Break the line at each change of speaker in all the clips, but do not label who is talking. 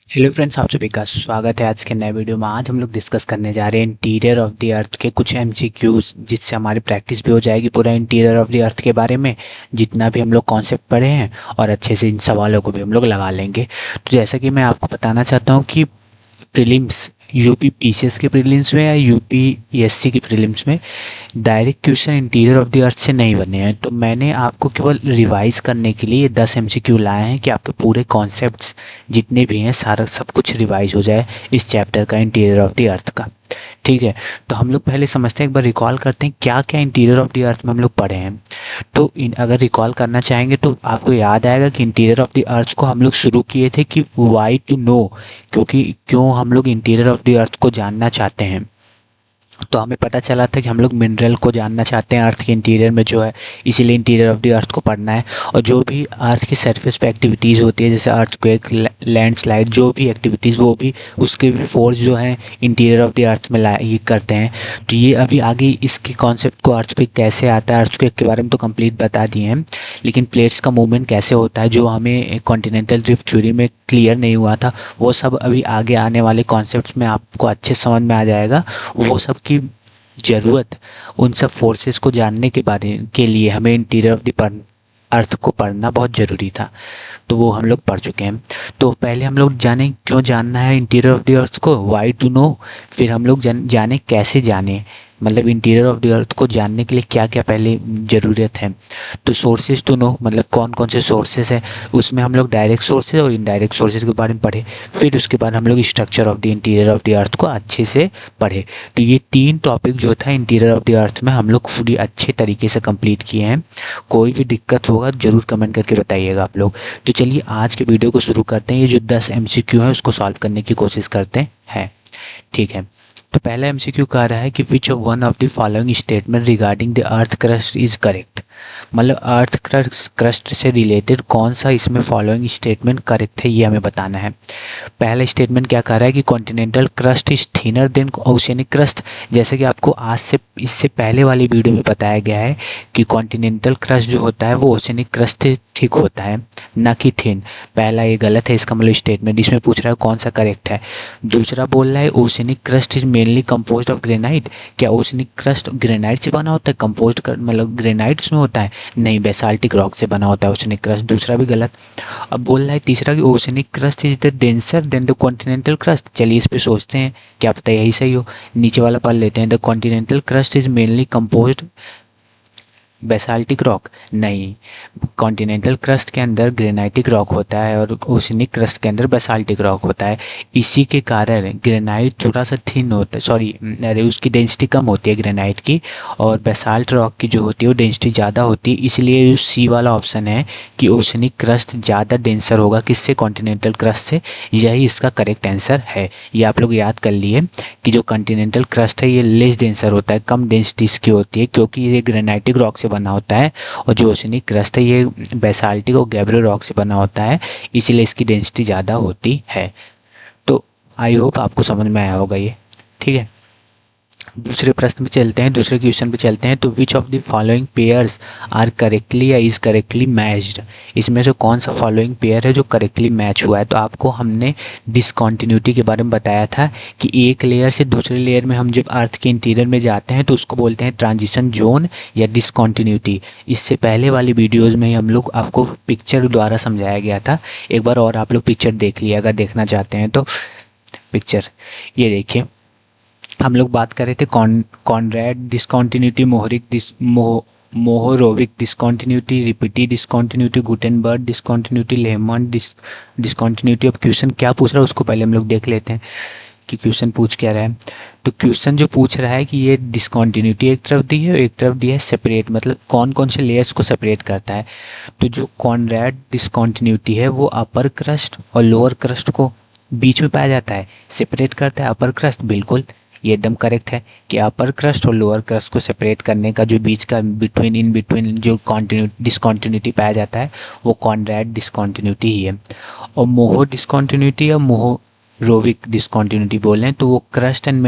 Hello friends, आप सभी का स्वागत है आज के नए वीडियो में। आज हम लोग डिस्कस करने जा रहे हैं इंटीरियर ऑफ द अर्थ के कुछ एमसीक्यूज, जिससे हमारी प्रैक्टिस भी हो जाएगी पूरा इंटीरियर ऑफ द अर्थ के बारे में, जितना भी हम लोग कॉन्सेप्ट पढ़े हैं, और अच्छे से इन सवालों को भी हम लोग लगा लेंगे। तो जैसा कि मैं आपको बताना चाहता हूँ कि प्रीलिम्स, यूपी पीसीएस के प्रीलिम्स में या यूपीएससी की प्रीलिम्स में direct question interior of the अर्थ से नहीं बने हैं। तो मैंने आपको केवल रिवाइज करने के लिए 10 एमसीक्यू लाए हैं कि आपके पूरे कॉन्सेप्ट्स जितने भी हैं सारा सब कुछ रिवाइज हो जाए इस चैप्टर का, इंटीरियर ऑफ द अर्थ का। ठीक है, तो हम लोग पहले समझते हैं, एक बार रिकॉल करते हैं क्या क्या इंटीरियर ऑफ द अर्थ में हम लोग पढ़े हैं। तो अगर रिकॉल करना चाहेंगे तो आपको याद आएगा कि इंटीरियर ऑफ द अर्थ को हम लोग शुरू किए थे कि वाई टू नो, क्योंकि क्यों हम लोग इंटीरियर ऑफ द अर्थ को जानना चाहते हैं। तो हमें पता चला था कि हम लोग मिनरल को जानना चाहते हैं अर्थ के इंटीरियर में जो है, इसीलिए इंटीरियर ऑफ द अर्थ को पढ़ना है। और जो भी अर्थ की सरफेस पे एक्टिविटीज़ होती है, जैसे अर्थक्वेक, लैंडस्लाइड, जो भी एक्टिविटीज़, वो भी उसके भी फोर्स जो हैं इंटीरियर ऑफ द अर्थ में ये करते हैं। तो ये अभी आगे इसके कॉन्सेप्ट को, अर्थक्वेक कैसे आता है, अर्थक्वेक के बारे में तो कंप्लीट बता दिए हैं, लेकिन प्लेट्स का मूवमेंट कैसे होता है जो हमें कॉन्टिनेंटल ड्रिफ्ट थ्योरी में क्लियर नहीं हुआ था, वो सब अभी आगे आने वाले कॉन्सेप्ट्स में आपको अच्छे समझ में आ जाएगा। वो सब की ज़रूरत, उन सब फोर्सेस को जानने के बारे के लिए हमें इंटीरियर ऑफ द अर्थ को पढ़ना बहुत ज़रूरी था। तो वो हम लोग पढ़ चुके हैं। तो पहले हम लोग जाने क्यों जानना है इंटीरियर ऑफ द अर्थ को, वाई टू नो। फिर हम लोग जाने कैसे जाने, मतलब इंटीरियर ऑफ द अर्थ को जानने के लिए क्या क्या पहले ज़रूरत है। तो सोर्सेज टू नो, मतलब कौन कौन से सोर्सेज हैं, उसमें हम लोग डायरेक्ट सोर्सेज और इनडायरेक्ट सोर्सेज के बारे में पढ़े। फिर उसके बाद हम लोग structure of the interior of the अर्थ को अच्छे से पढ़े। तो ये 3 टॉपिक जो था इंटीरियर ऑफ द अर्थ में हम लोग पूरी अच्छे तरीके से कंप्लीट किए हैं। कोई भी दिक्कत होगा ज़रूर कमेंट करके बताइएगा आप लोग। तो चलिए आज के वीडियो को शुरू करते हैं। ये जो 10 एमसीक्यू है उसको सॉल्व करने की कोशिश करते हैं। ठीक है, तो पहला एमसीक्यू कह रहा है कि which of one of the following statement regarding the earth crust is correct. मतलब अर्थ क्रस्ट से रिलेटेड कौन सा इसमें फॉलोइंग स्टेटमेंट करेक्ट है, ये हमें बताना है। पहला स्टेटमेंट क्या कह रहा है कि continental crust is thinner than oceanic crust. जैसे कि आपको आज से इससे पहले वाली वीडियो में बताया गया है कि कॉन्टिनेंटल क्रस्ट जो होता है वो ओशियनिक क्रस्ट ठीक होता है, ना कि थिन। पहला ये गलत है, इसका मतलब स्टेटमेंट। इसमें पूछ रहा है कौन सा करेक्ट है। दूसरा बोल रहा है oceanic crust is mainly composed of granite. क्या ओशियनिक क्रस्ट ग्रेनाइट से बना होता है? कंपोज्ड मतलब ग्रेनाइट उसमें होता है? नहीं, बेसाल्टिक रॉक से बना होता है ओशियनिक क्रस्ट। दूसरा भी गलत। अब बोल रहा है तीसरा कि oceanic crust is the denser then the continental crust. चलिए इस पे सोचते हैं, क्या पता यही सही हो। नीचे वाला पढ़ लेते हैं, the continental crust is mainly composed basaltic rock. नहीं, कॉन्टिनेंटल क्रस्ट के अंदर ग्रेनाइटिक रॉक होता है और ओशियनिक क्रस्ट के अंदर बेसाल्टिक रॉक होता है। इसी के कारण ग्रेनाइट थोड़ा सा थिन होता है, सॉरी अरे उसकी डेंसिटी कम होती है ग्रेनाइट की, और बेसाल्ट रॉक की जो होती है वो डेंसिटी ज़्यादा होती है। इसलिए जो सी वाला ऑप्शन है कि ओशियनिक क्रस्ट ज़्यादा डेंसर होगा किससे, कॉन्टिनेंटल क्रस्ट से, यही इसका करेक्ट आंसर है। ये आप लोग याद कर लिए कि जो कॉन्टिनेंटल क्रस्ट है ये लेस डेंसर होता है, कम डेंसिटी इसकी होती है, क्योंकि ये ग्रेनाइटिक रॉक से बना होता है। और जो ओशियनिक क्रस्ट है ये बेसाल्टिक और गैब्रो रॉक से बना होता है, इसीलिए इसकी डेंसिटी ज़्यादा होती है। तो आई होप आपको समझ में आया होगा ये। ठीक है, दूसरे प्रश्न पे चलते हैं, दूसरे क्वेश्चन पे चलते हैं। तो which of the following pairs are correctly या इज करेक्टली मैच्ड। इसमें से कौन सा फॉलोइंग पेयर है जो करेक्टली मैच हुआ है। तो आपको हमने डिसकॉन्टिन्यूटी के बारे में बताया था कि एक लेयर से दूसरे लेयर में हम जब अर्थ के इंटीरियर में जाते हैं तो उसको बोलते हैं ट्रांजिशन जोन या डिसकॉन्टिन्यूटी। इससे पहले वाली वीडियोज़ में हम लोग आपको पिक्चर द्वारा समझाया गया था। एक बार और आप लोग पिक्चर देख लिए अगर देखना चाहते हैं तो। पिक्चर ये देखिए, हम लोग बात कर रहे थे Conrad discontinuity, Mohorovicic discontinuity, Repetti discontinuity, Gutenberg discontinuity, Lehmann discontinuity. अब क्वेश्चन क्या पूछ रहा है उसको पहले हम लोग देख लेते हैं कि क्वेश्चन पूछ क्या रहा है। तो क्वेश्चन जो पूछ रहा है कि ये डिसकॉन्टिन्यूटी एक तरफ दी है और एक तरफ दी है सेपरेट, मतलब कौन कौन से लेयर्स को सेपरेट करता है। तो जो कॉनरैड डिसकॉन्टिन्यूटी है वो अपर क्रस्ट और लोअर क्रस्ट को बीच में पाया जाता है, सेपरेट करता है अपर क्रस्ट। बिल्कुल, ये एकदम करेक्ट है कि अपर क्रस्ट और लोअर क्रस्ट को सेपरेट करने का जो बीच का इन बिटवीन जो डिसकॉन्टिन्यूटी पाया जाता है वो कॉनरैड डिसकॉन्टिन्यूटी ही है। और मोहो डिसकॉन्टिन्यूटी या मोहोरोविक डिसकॉन्टिन्यूटी बोल रहे हैं तो वो क्रस्ट एंड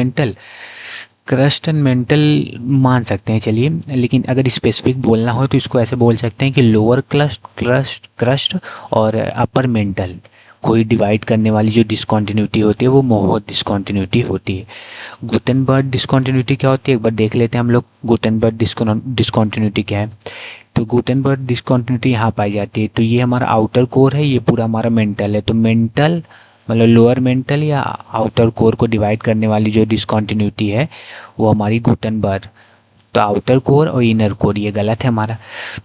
मेंटल मान सकते हैं। चलिए, लेकिन अगर स्पेसिफिक बोलना हो तो इसको ऐसे बोल सकते हैं कि लोअर क्रस्ट और अपर मेंटल। कोई डिवाइड करने वाली जो डिसकॉन्टिन्यूटी होती है वो मोहर डिसकॉन्टिन्यूटी होती है। गुटेनबर्ग डिसकॉन्टिन्यूटी क्या होती है एक बार देख लेते हैं हम लोग। गुटेनबर्ग डिसकॉन्टिन्यूटी क्या है? तो गुटेनबर्ग डिसकॉन्टिन्यूटी यहाँ पाई जाती है। तो ये हमारा आउटर कोर है, ये पूरा हमारा मेंटल है। तो मेंटल मतलब लोअर मेंटल या आउटर कोर को डिवाइड करने वाली जो डिसकॉन्टिन्यूटी है वो हमारी गुटेनबर्ग। तो आउटर कोर और इनर कोर ये गलत है हमारा।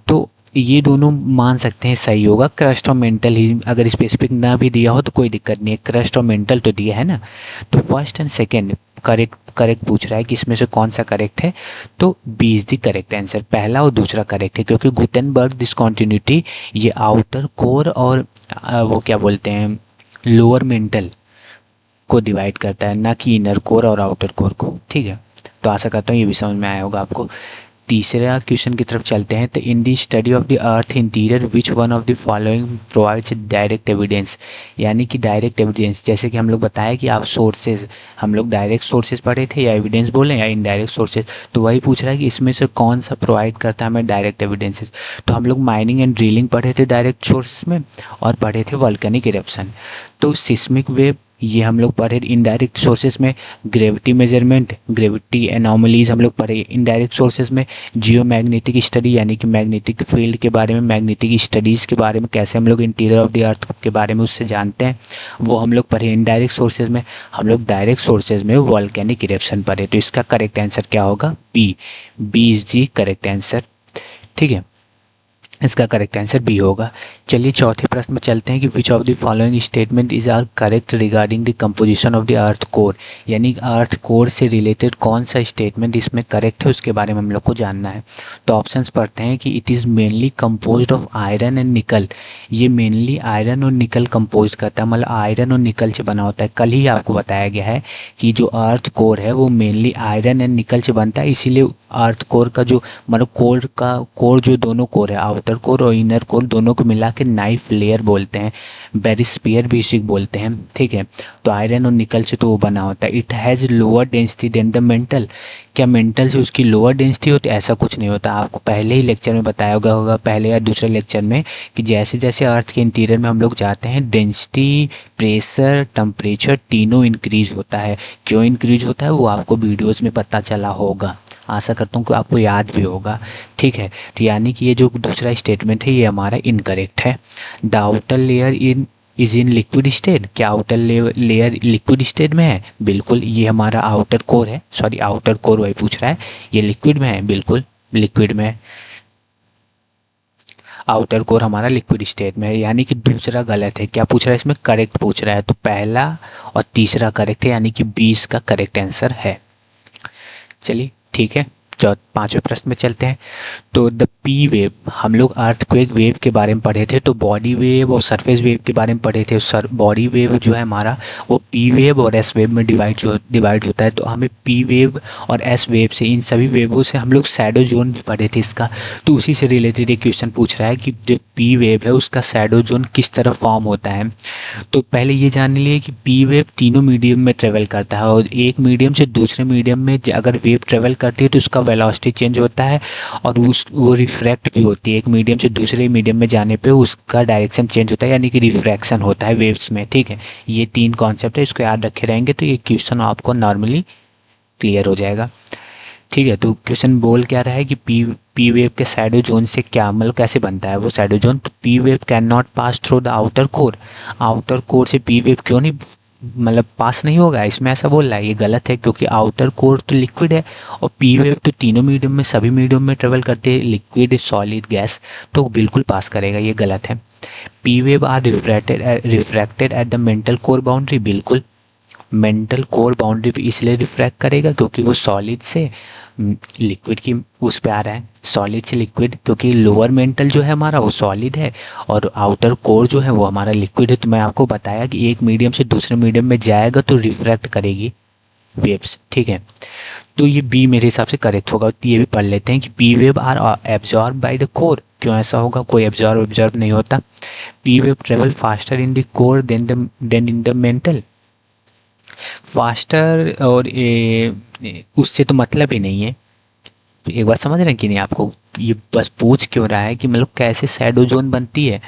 तो ये दोनों मान सकते हैं सही होगा। क्रस्ट और मेंटल ही अगर स्पेसिफिक ना भी दिया हो तो कोई दिक्कत नहीं है, क्रस्ट और मेंटल तो दिया है ना। तो फर्स्ट एंड सेकंड करेक्ट पूछ रहा है कि इसमें से कौन सा करेक्ट है। तो B is the correct answer, पहला और दूसरा करेक्ट है, क्योंकि गुटेनबर्ग डिसकॉन्टिन्यूटी ये आउटर कोर और वो क्या बोलते हैं लोअर मेंटल को डिवाइड करता है, ना कि इनर कोर और आउटर कोर को। ठीक है, तो आशा करता हूँ ये भी समझ में आया होगा आपको। तीसरा क्वेश्चन की तरफ चलते हैं। तो in the study of the earth interior which one of the following provides direct evidence, यानी कि डायरेक्ट एविडेंस, जैसे कि हम लोग बताया कि आप सोर्सेज, हम लोग डायरेक्ट सोर्सेज पढ़े थे या एविडेंस बोले या इनडायरेक्ट सोर्सेज, तो वही पूछ रहा है कि इसमें से कौन सा प्रोवाइड करता है हमें डायरेक्ट एविडेंसेस। तो हम लोग माइनिंग एंड ड्रिलिंग पढ़े थे डायरेक्ट सोर्सेज में, और पढ़े थे वॉल्केनिक इरप्शन। तो सिस्मिक वेव ये हम लोग पढ़े इनडायरेक्ट सोर्सेज में। ग्रेविटी मेजरमेंट, ग्रेविटी एनॉमलीज हम लोग पढ़े इनडायरेक्ट सोर्सेज में। जियो मैग्नेटिक स्टडी यानी कि मैग्नेटिक फील्ड के बारे में, मैग्नेटिक स्टडीज़ के बारे में, कैसे हम लोग इंटीरियर ऑफ द अर्थ के बारे में उससे जानते हैं, वो हम लोग पढ़े इनडायरेक्ट सोर्सेज में। हम लोग डायरेक्ट सोर्सेज में वॉल्केनिक इरप्शन पढ़े। तो इसका करेक्ट आंसर क्या होगा? B is the correct answer. ठीक है, इसका करेक्ट आंसर बी होगा। चलिए चौथे प्रश्न में चलते हैं कि which of the following statement is are correct regarding the composition of the earth core, यानी अर्थ कोर से रिलेटेड कौन सा स्टेटमेंट इसमें करेक्ट है उसके बारे में हम लोग को जानना है। तो ऑप्शंस पढ़ते हैं कि it is mainly composed of iron and निकल, ये मेनली आयरन और निकल कंपोज करता है, मतलब आयरन और निकल से बना होता है। कल ही आपको बताया गया है कि जो अर्थ कोर है वो मेनली आयरन एंड निकल से बनता है, इसीलिए अर्थ कोर का जो मतलब कोर जो दोनों कोर है आउटर कोर और इनर कोर दोनों को मिला के नाइफ लेयर बोलते हैं, बेरिस्फीयर भी इसी को बोलते हैं। ठीक है, तो आयरन और निकल से तो वो बना होता है। It has lower density than the mental, क्या मेंटल से उसकी लोअर डेंसिटी होती है? ऐसा कुछ नहीं होता। आपको पहले ही लेक्चर में बताया होगा पहले या दूसरे लेक्चर में, कि जैसे जैसे अर्थ के इंटीरियर में हम लोग जाते हैं डेंसिटी, प्रेशर, टेम्परेचर तीनों इंक्रीज होता है। क्यों इंक्रीज होता है वो आपको वीडियोज़ में पता चला होगा, आशा करता हूँ कि आपको याद भी होगा। ठीक है, तो यानी कि ये जो दूसरा स्टेटमेंट है ये हमारा इनकरेक्ट है। The outer layer is in liquid state, क्या आउटर लेयर लिक्विड स्टेट में है? बिल्कुल, ये हमारा आउटर कोर है, सॉरी आउटर कोर वही पूछ रहा है, ये लिक्विड में है, बिल्कुल लिक्विड में है। आउटर कोर हमारा लिक्विड स्टेट में है, यानी कि दूसरा गलत है। क्या पूछ रहा है इसमें? करेक्ट पूछ रहा है। तो पहला और तीसरा करेक्ट है, यानी कि 20 का करेक्ट आंसर है। चलिए ठीक है, पांचवें प्रश्न में चलते हैं। तो द पी वेव, हम लोग अर्थक्वेक वेव के बारे में पढ़े थे, तो बॉडी वेव और सरफेस वेव के बारे में पढ़े थे। बॉडी वेव जो है हमारा वो पी वेव और एस वेव में डिवाइड होता है। तो हमें पी वेव और एस वेव से, इन सभी वेवों से हम लोग शैडो जोन भी पढ़े थे इसका, तो उसी से रिलेटेड एक क्वेश्चन पूछ रहा है कि जो पी वेव है उसका शैडो जोन किस तरह फॉर्म होता है। तो पहले ये जान लिए कि पी वेव तीनों मीडियम में ट्रेवल करता है, और एक मीडियम से दूसरे मीडियम में अगर वेव ट्रेवल करती है तो उसका वेलोसिटी चेंज होता है, और वो रिफ्रैक्ट भी होती है। एक मीडियम से दूसरे मीडियम में जाने पे उसका डायरेक्शन चेंज होता है, यानी कि रिफ्रैक्शन होता है वेव्स में। ठीक है, ये 3 कॉन्सेप्ट है, इसको याद रखे रहेंगे तो ये क्वेश्चन आपको नॉर्मली क्लियर हो जाएगा। ठीक है, तो क्वेश्चन बोल क्या रहा है कि पी वेव के शैडो जोन से क्या मतलब कैसे बनता है वो शैडो जोन। तो P wave can not pass through the outer core, outer core से पी वेव क्यों नहीं मतलब पास नहीं होगा, इसमें ऐसा बोल रहा है। ये गलत है, क्योंकि आउटर कोर तो लिक्विड है और पी वेव तो तीनों मीडियम में, सभी मीडियम में ट्रेवल करते हैं, लिक्विड, सॉलिड, गैस, तो बिल्कुल पास करेगा, ये गलत है। P wave are refracted at the mantle core boundary, बिल्कुल मेंटल कोर बाउंड्री पे इसलिए रिफ्रैक्ट करेगा क्योंकि वो सॉलिड से लिक्विड की उस पे आ रहा है, सॉलिड से लिक्विड, क्योंकि लोअर मेंटल जो है हमारा वो सॉलिड है और आउटर कोर जो है वो हमारा लिक्विड है। तो मैं आपको बताया कि एक मीडियम से दूसरे मीडियम में जाएगा तो रिफ्रैक्ट करेगी वेव्स। ठीक है, तो ये बी मेरे हिसाब से करेक्ट होगा। तो ये भी पढ़ लेते हैं कि P wave are absorb by the core, क्यों ऐसा होगा? कोई एब्जॉर्ब नहीं होता। P wave travel faster in the core than in the mantle, faster और उससे तो मतलब ही नहीं है। तो एक बात समझ रहे हैं कि नहीं आपको? ये बस पूछ क्यों रहा है कि मतलब कैसे शैडो जोन बनती है।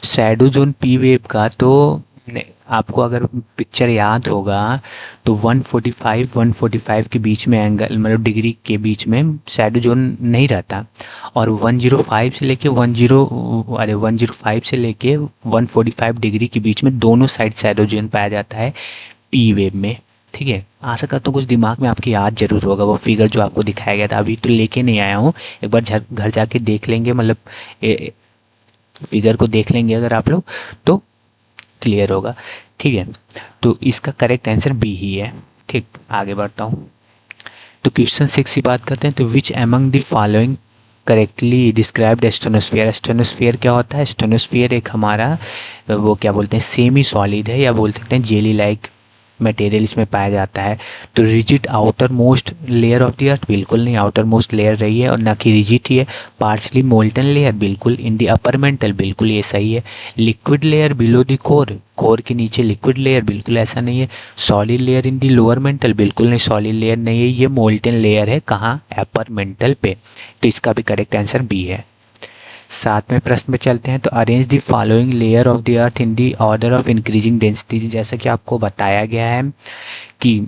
शैडो जोन पी वेव का तो आपको अगर पिक्चर याद होगा तो 145 के बीच में एंगल मतलब डिग्री के बीच में शैडो जोन नहीं रहता, और 105 से लेके 105 से लेके 145 डिग्री के बीच में दोनों साइड शैडो जोन पाया जाता है पी वेव में। ठीक है, आशा करता हूँ कुछ दिमाग में आपके याद जरूर होगा वो फिगर जो आपको दिखाया गया था। अभी तो लेके नहीं आया हूँ, एक बार घर जाके देख लेंगे, मतलब फिगर को देख लेंगे अगर आप लोग तो क्लियर होगा। ठीक है, तो इसका करेक्ट आंसर बी ही है। ठीक, आगे बढ़ता हूँ। तो क्वेश्चन 6 की बात करते हैं। तो which among the following correctly described asthenosphere. Asthenosphere क्या होता है? एस्ट्रोनोस्फीयर एक हमारा वो क्या बोलते हैं सेमी सॉलिड है, या बोल सकते हैं जेली लाइक मटेरियल इसमें पाया जाता है। तो rigid outer most layer of the अर्थ, बिल्कुल नहीं, आउटर मोस्ट लेयर रही है और ना कि रिजिड ही है। पार्शली मोल्टन लेयर, बिल्कुल। इन दी अपर मेंटल, बिल्कुल ये सही है। Liquid layer below the core, core के नीचे लिक्विड लेयर, बिल्कुल ऐसा नहीं है। Solid layer in the lower mental, बिल्कुल नहीं, सॉलिड लेयर नहीं है, ये मोल्टन लेयर है। कहाँ? अपर मेंटल पे। तो इसका भी करेक्ट आंसर बी है। 7वें प्रश्न में चलते हैं। तो arrange the following layer of the earth in the order of increasing density. जैसा कि आपको बताया गया है कि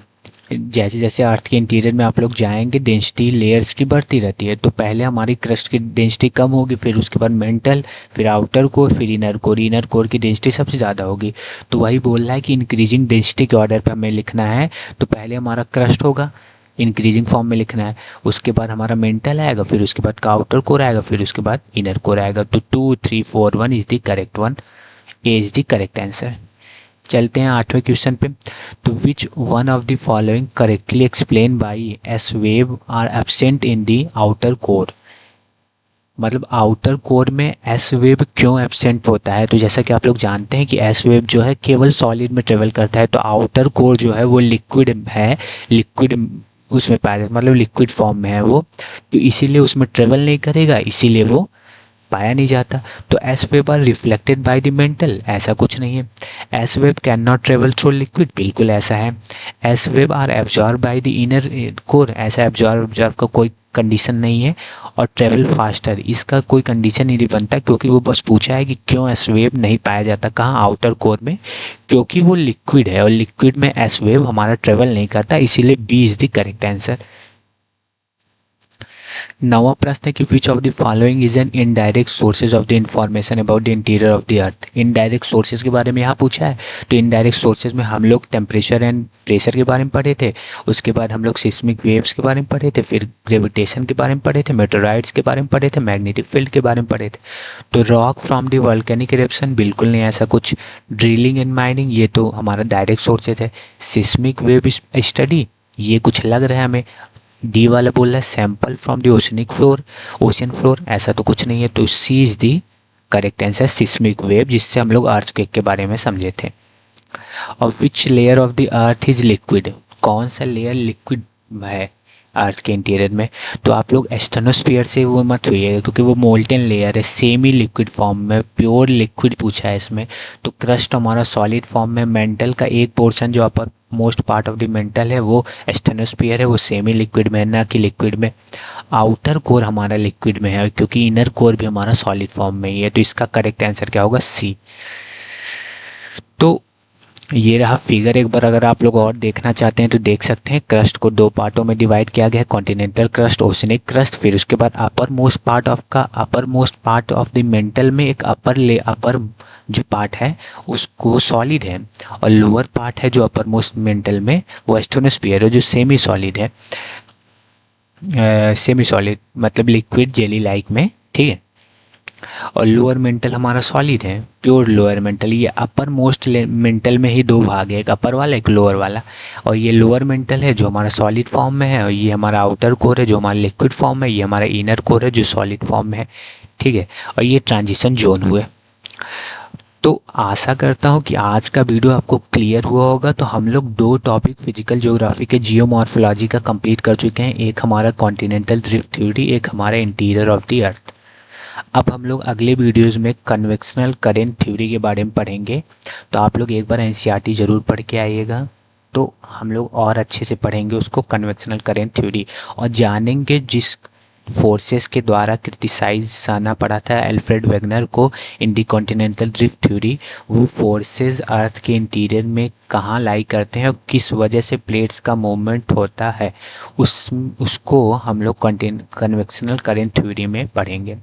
जैसे जैसे अर्थ के इंटीरियर में आप लोग जाएंगे डेंसिटी लेयर्स की बढ़ती रहती है। तो पहले हमारी क्रस्ट की डेंसिटी कम होगी, फिर उसके बाद मेंटल, फिर आउटर कोर, फिर इनर कोर। इनर कोर की डेंसिटी सबसे ज़्यादा होगी। तो वही बोल रहा है कि इंक्रीजिंग डेंसिटी के ऑर्डर पर हमें लिखना है। तो पहले हमारा क्रस्ट होगा, इंक्रीजिंग फॉर्म में लिखना है। उसके बाद हमारा मेंटल आएगा, फिर उसके बाद का आउटर कोर आएगा, फिर उसके बाद इनर कोर आएगा। तो 2 3 4 1 is the correct one, A is the correct answer. चलते हैं 8वें क्वेश्चन पे। तो which one of the following correctly explain by S wave are absent in the outer core. मतलब आउटर कोर में एस वेव क्यों एब्सेंट होता है? तो जैसा कि आप लोग जानते हैं कि एस वेव जो है केवल सॉलिड में ट्रेवल करता है, तो आउटर कोर जो है वो लिक्विड है, लिक्विड उसमें पाया जाता है, मतलब लिक्विड फॉर्म में है वो, तो इसीलिए उसमें ट्रेवल नहीं करेगा, इसीलिए वो पाया नहीं जाता। तो S wave are reflected by the mantle, ऐसा कुछ नहीं है। S wave can not travel through liquid, बिल्कुल ऐसा है। S wave are absorb by the inner core, ऐसा एब्जॉर्ब का कोई कंडीशन नहीं है। और ट्रेवल फास्टर, इसका कोई कंडीशन ही नहीं बनता, क्योंकि वो बस पूछा है कि क्यों एस वेव नहीं पाया जाता कहाँ? आउटर कोर में, क्योंकि वो लिक्विड है और लिक्विड में एस वेव हमारा ट्रेवल नहीं करता, इसीलिए B is the correct answer. 9वां प्रश्न है कि which of the following is an indirect sources of the information about the interior of the earth. Indirect sources के बारे में यहाँ पूछा है। तो इनडायरेक्ट सोर्सेज में हम लोग टेम्परेचर एंड प्रेशर के बारे में पढ़े थे, उसके बाद हम लोग सिस्मिक वेव्स के बारे में पढ़े थे, फिर ग्रेविटेशन के बारे में पढ़े थे, मेटेराइट्स के बारे में पढ़े थे, मैग्नेटिक फील्ड के बारे में पढ़े थे। तो rock from the volcanic eruption, बिल्कुल नहीं ऐसा कुछ। ड्रिलिंग एंड माइनिंग, ये तो हमारा डायरेक्ट सोर्सेज है। सिस्मिक वेव स्टडी, ये कुछ लग रहा है हमें। डी वाला बोल रहा है sample from the oceanic floor, ocean floor, ऐसा तो कुछ नहीं है। तो C is the correct answer, seismic wave, जिससे हम लोग अर्थक्वेक के बारे में समझे थे। और which layer of the earth is liquid, कौन सा लेयर लिक्विड है अर्थ के इंटीरियर में? तो आप लोग एस्ट्रोनोस्फीयर से वो मत हुई, क्योंकि वो मोल्टन लेयर है, सेमी लिक्विड फॉर्म में, प्योर लिक्विड पूछा है इसमें। तो क्रस्ट हमारा सॉलिड फॉर्म में, मेंटल का एक पोर्शन जो upper most part of the mental है वो एस्ट्रोनोस्फीयर है, वो सेमी लिक्विड में है, ना कि लिक्विड में। आउटर कोर हमारा लिक्विड में है, क्योंकि इनर कोर भी हमारा सॉलिड फॉर्म में ही है। तो इसका करेक्ट आंसर क्या होगा? सी। तो ये रहा फिगर, एक बार अगर आप लोग और देखना चाहते हैं तो देख सकते हैं। क्रस्ट को 2 पार्टों में डिवाइड किया गया है, कॉन्टिनेंटल क्रस्ट, ओशनिक क्रस्ट। फिर उसके बाद upper most part of the mental में एक अपर जो पार्ट है उसको सॉलिड है, और लोअर पार्ट है जो अपर मोस्ट मेंटल में वो एस्ट्रोनोस्फीयर है, जो सेमी सॉलिड है। सेमी सॉलिड मतलब लिक्विड जेली लाइक में, ठीक है। और लोअर मेंटल हमारा सॉलिड है, प्योर लोअर मेंटल। ये अपर मोस्ट मेंटल में ही 2 भाग है, एक अपर वाला एक लोअर वाला। और ये लोअर मेंटल है जो हमारा सॉलिड फॉर्म में है, और ये हमारा आउटर कोर है जो हमारा लिक्विड फॉर्म में, ये हमारा इनर कोर है जो सॉलिड फॉर्म में है, ठीक है। और ये ट्रांजिशन जोन हुए। तो आशा करता हूँ कि आज का वीडियो आपको क्लियर हुआ होगा। तो हम लोग 2 टॉपिक फिजिकल ज्योग्राफी के जियोमॉर्फोलॉजी का कंप्लीट कर चुके हैं, एक हमारा कॉन्टिनेंटल ड्रिफ्ट थ्योरी, एक हमारा इंटीरियर ऑफ द अर्थ। अब हम लोग अगले वीडियोज़ में कन्वेक्शनल करेंट थ्योरी के बारे में पढ़ेंगे। तो आप लोग एक बार एनसीईआरटी ज़रूर पढ़ के आइएगा, तो हम लोग और अच्छे से पढ़ेंगे उसको, कन्वेक्शनल करेंट थ्योरी, और जानेंगे जिस फोर्सेस के द्वारा क्रिटिसाइज आना पड़ा था एल्फ्रेड वेगनर को इन दी कॉन्टिनेंटल ड्रिफ्ट थ्योरी। वो फोर्सेस अर्थ के इंटीरियर में कहाँ लाई करते हैं और किस वजह से प्लेट्स का मूवमेंट होता है, उसको हम लोग कन्वेक्शनल करंट थ्योरी में पढ़ेंगे।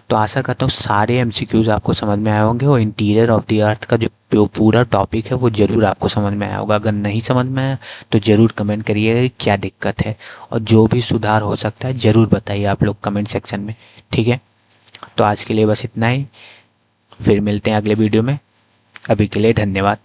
तो आशा करता हूँ सारे एमसीक्यूज आपको समझ में आए होंगे और इंटीरियर ऑफ द अर्थ का जो पूरा टॉपिक है वो ज़रूर आपको समझ में आया होगा। अगर नहीं समझ में आया तो ज़रूर कमेंट करिएगा कि क्या दिक्कत है, और जो भी सुधार हो सकता है ज़रूर बताइए आप लोग कमेंट सेक्शन में। ठीक है, तो आज के लिए बस इतना ही, फिर मिलते हैं अगले वीडियो में। अभी के लिए धन्यवाद।